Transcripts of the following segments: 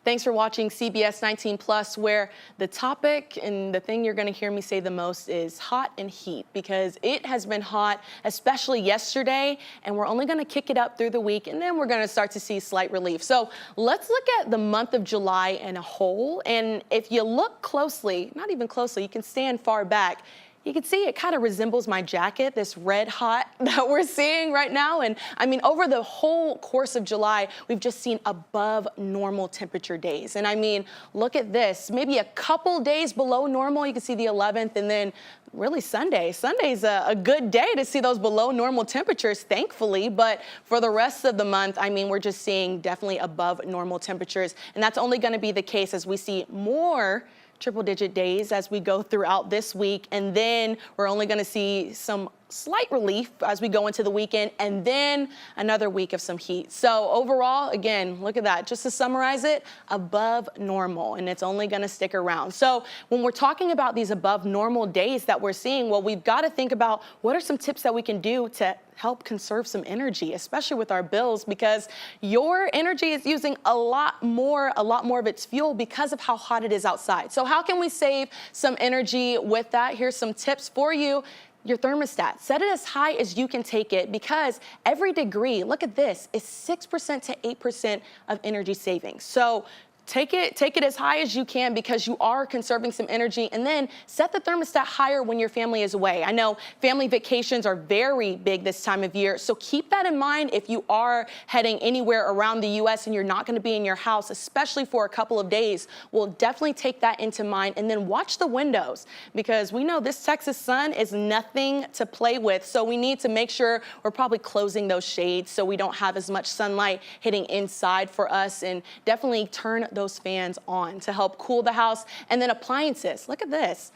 Thanks for watching CBS 19 Plus, where the topic and the thing you're going to hear me say the most is hot and heat, because it has been hot, especially yesterday, and we're only going to kick it up through the week, and then we're going to start to see slight relief. So let's look at the month of July in a whole, and if you look closely, not even closely, you can stand far back, you can see it kind of resembles my jacket, this red hot that we're seeing right now. And I mean, over the whole course of July, we've just seen above normal temperature days. And I mean, look at this, maybe a couple days below normal. You can see the 11th, and then really Sunday. Sunday's a good day to see those below normal temperatures, thankfully. But for the rest of the month, I mean, we're just seeing definitely above normal temperatures. And that's only going to be the case as we see more triple-digit days as we go throughout this week, and then we're only going to see some slight relief as we go into the weekend, and then another week of some heat. So overall, again, look at that. Just to summarize it, above normal, and it's only going to stick around. So when we're talking about these above normal days that we're seeing, well, we've got to think about what are some tips that we can do to help conserve some energy, especially with our bills, because your energy is using a lot more of its fuel because of how hot it is outside. So how can we save some energy with that? Here's some tips for you. Your thermostat, set it as high as you can take it, because every degree, look at this, is 6% to 8% of energy savings. So take it as high as you can, because you are conserving some energy, and then set the thermostat higher when your family is away. I know family vacations are very big this time of year, so keep that in mind if you are heading anywhere around the U.S. and you're not going to be in your house, especially for a couple of days. We'll definitely take that into mind, and then watch the windows, because we know this Texas sun is nothing to play with, so we need to make sure we're probably closing those shades so we don't have as much sunlight hitting inside for us, and definitely turn those fans on to help cool the house. And then appliances, look at this.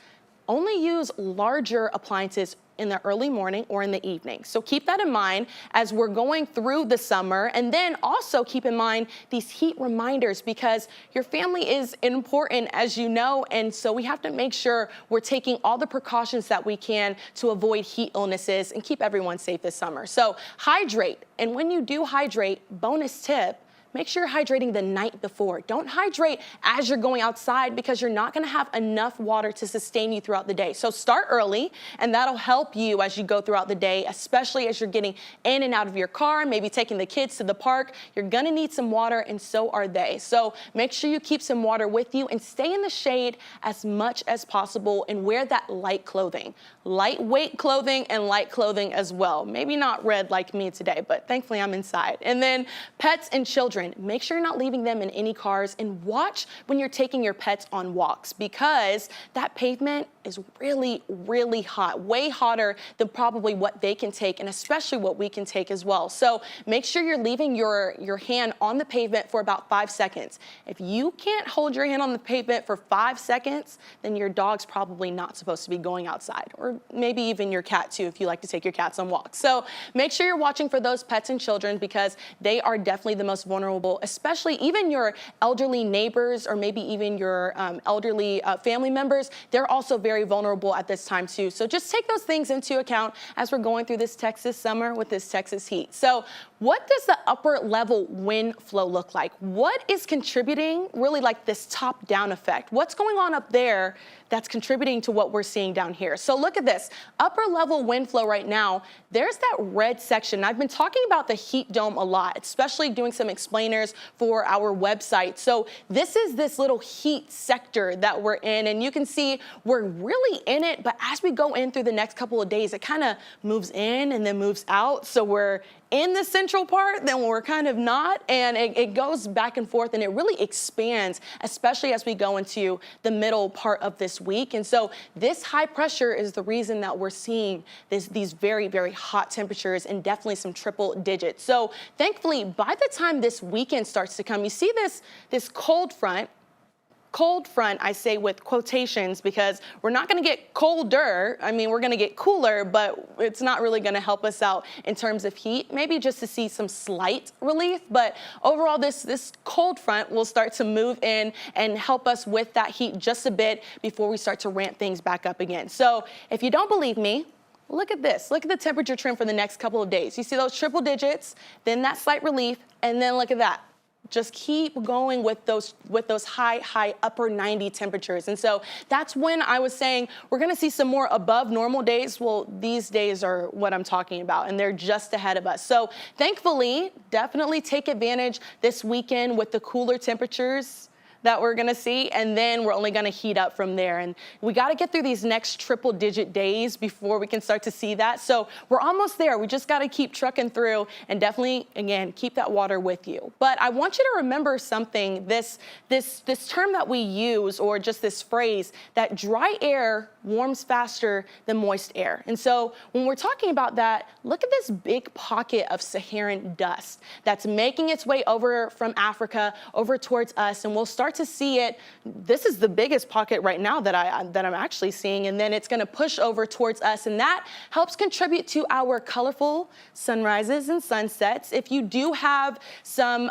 Only use larger appliances in the early morning or in the evening. So keep that in mind as we're going through the summer. And then also keep in mind these heat reminders, because your family is important, as you know. And so we have to make sure we're taking all the precautions that we can to avoid heat illnesses and keep everyone safe this summer. So hydrate. And when you do hydrate, bonus tip, make sure you're hydrating the night before. Don't hydrate as you're going outside, because you're not going to have enough water to sustain you throughout the day. So start early, and that'll help you as you go throughout the day, especially as you're getting in and out of your car, maybe taking the kids to the park. You're going to need some water, and so are they. So make sure you keep some water with you, and stay in the shade as much as possible, and wear that light clothing. Lightweight clothing and light clothing as well. Maybe not red like me today, but thankfully I'm inside. And then pets and children. Make sure you're not leaving them in any cars, and watch when you're taking your pets on walks, because that pavement is really, really hot, way hotter than probably what they can take, and especially what we can take as well. So make sure you're leaving your hand on the pavement for about 5 seconds. If you can't hold your hand on the pavement for 5 seconds, then your dog's probably not supposed to be going outside, or maybe even your cat too, if you like to take your cats on walks. So make sure you're watching for those pets and children, because they are definitely the most vulnerable, especially even your elderly neighbors, or maybe even your elderly family members. They're also very vulnerable at this time too. So just take those things into account as we're going through this Texas summer with this Texas heat. So what does the upper level wind flow look like? What is contributing, really, like this top down effect? What's going on up there that's contributing to what we're seeing down here? So look at this upper level wind flow right now. There's that red section. I've been talking about the heat dome a lot, especially doing some explainers for our website. So this is this little heat sector that we're in, and you can see we're really in it, but as we go in through the next couple of days, it kind of moves in and then moves out. So we're in the central part, then we're kind of not, and it goes back and forth, and it really expands, especially as we go into the middle part of this week. And so this high pressure is the reason that we're seeing these very, very hot temperatures, and definitely some triple digits. So thankfully, by the time this weekend starts to come, you see this cold front, I say with quotations, because we're not going to get colder. I mean, we're going to get cooler, but it's not really going to help us out in terms of heat, maybe just to see some slight relief. But overall, this cold front will start to move in and help us with that heat just a bit before we start to ramp things back up again. So if you don't believe me, look at this. Look at the temperature trend for the next couple of days. You see those triple digits, then that slight relief, and then look at that. just keep going with those high upper 90 temperatures. And so that's when I was saying we're going to see some more above normal days. Well, these days are what I'm talking about, and they're just ahead of us. So thankfully, definitely take advantage this weekend with the cooler temperatures that we're gonna see, and then we're only gonna heat up from there. And we gotta get through these next triple digit days before we can start to see that. So we're almost there. We just gotta keep trucking through, and definitely, again, keep that water with you. But I want you to remember something, this term that we use, or just this phrase, that dry air warms faster than moist air. And so when we're talking about that, look at this big pocket of Saharan dust that's making its way over from Africa over towards us, and we'll start to see it. This is the biggest pocket right now that I'm actually seeing, and then it's going to push over towards us, and that helps contribute to our colorful sunrises and sunsets. If you do have some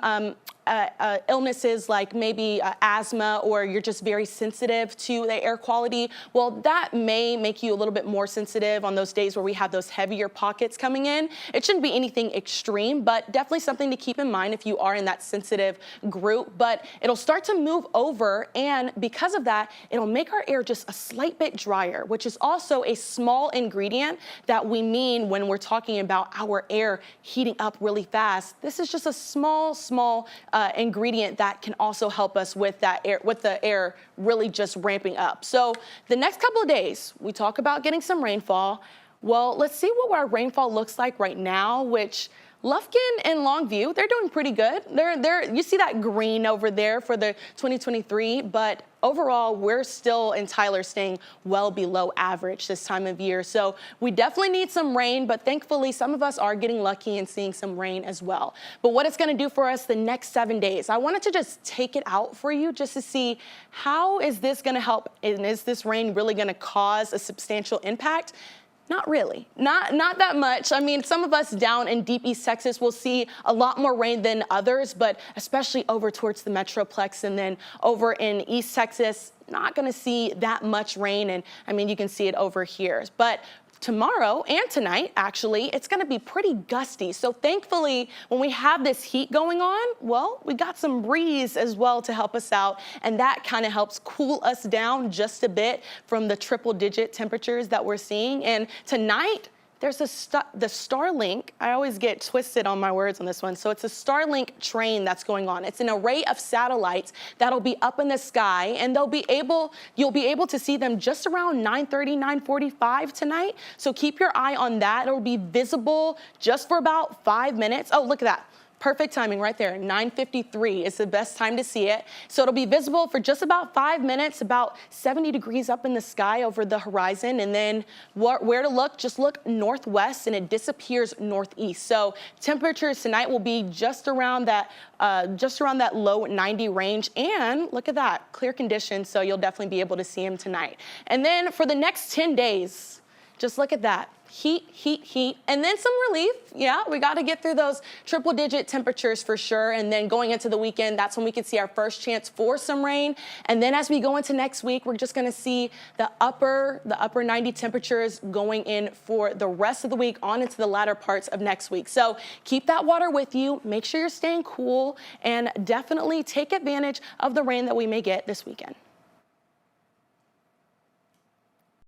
illnesses like maybe asthma, or you're just very sensitive to the air quality, well, that may make you a little bit more sensitive on those days where we have those heavier pockets coming in. It shouldn't be anything extreme, but definitely something to keep in mind if you are in that sensitive group. But it'll start to move over, and because of that, it'll make our air just a slight bit drier, which is also a small ingredient that we mean when we're talking about our air heating up really fast. This is just a small ingredient that can also help us with that air, with the air really just ramping up. So the next couple of days, we talk about getting some rainfall. Well, let's see what our rainfall looks like right now, which Lufkin and Longview, they're doing pretty good. You see that green over there for the 2023, but overall, we're still in Tyler staying well below average this time of year. So we definitely need some rain, but thankfully some of us are getting lucky and seeing some rain as well. But what it's going to do for us the next 7 days, I wanted to just take it out for you just to see how is this going to help, and is this rain really going to cause a substantial impact? Not really, not that much. I mean, some of us down in deep East Texas will see a lot more rain than others, but especially over towards the Metroplex, and then over in East Texas, not gonna see that much rain. And I mean, you can see it over here. But tomorrow and tonight, actually, it's gonna be pretty gusty. So thankfully, when we have this heat going on, well, we got some breeze as well to help us out. And that kind of helps cool us down just a bit from the triple digit temperatures that we're seeing. And tonight, there's the Starlink. I always get twisted on my words on this one. So it's a Starlink train that's going on. It's an array of satellites that'll be up in the sky, and you'll be able to see them just around 9:30, 9:45 tonight. So keep your eye on that. It'll be visible just for about 5 minutes. Oh, look at that. Perfect timing right there. 9:53 is the best time to see it. So it'll be visible for just about 5 minutes, about 70 degrees up in the sky over the horizon. And then where to look? Just look northwest, and it disappears northeast. So temperatures tonight will be just around that low 90 range. And look at that, clear conditions. So you'll definitely be able to see them tonight. And then for the next 10 days, just look at that. Heat, and then some relief. Yeah, we got to get through those triple digit temperatures for sure. And then going into the weekend, that's when we can see our first chance for some rain. And then as we go into next week, we're just going to see the upper 90 temperatures going in for the rest of the week on into the latter parts of next week. So keep that water with you. Make sure you're staying cool, and definitely take advantage of the rain that we may get this weekend.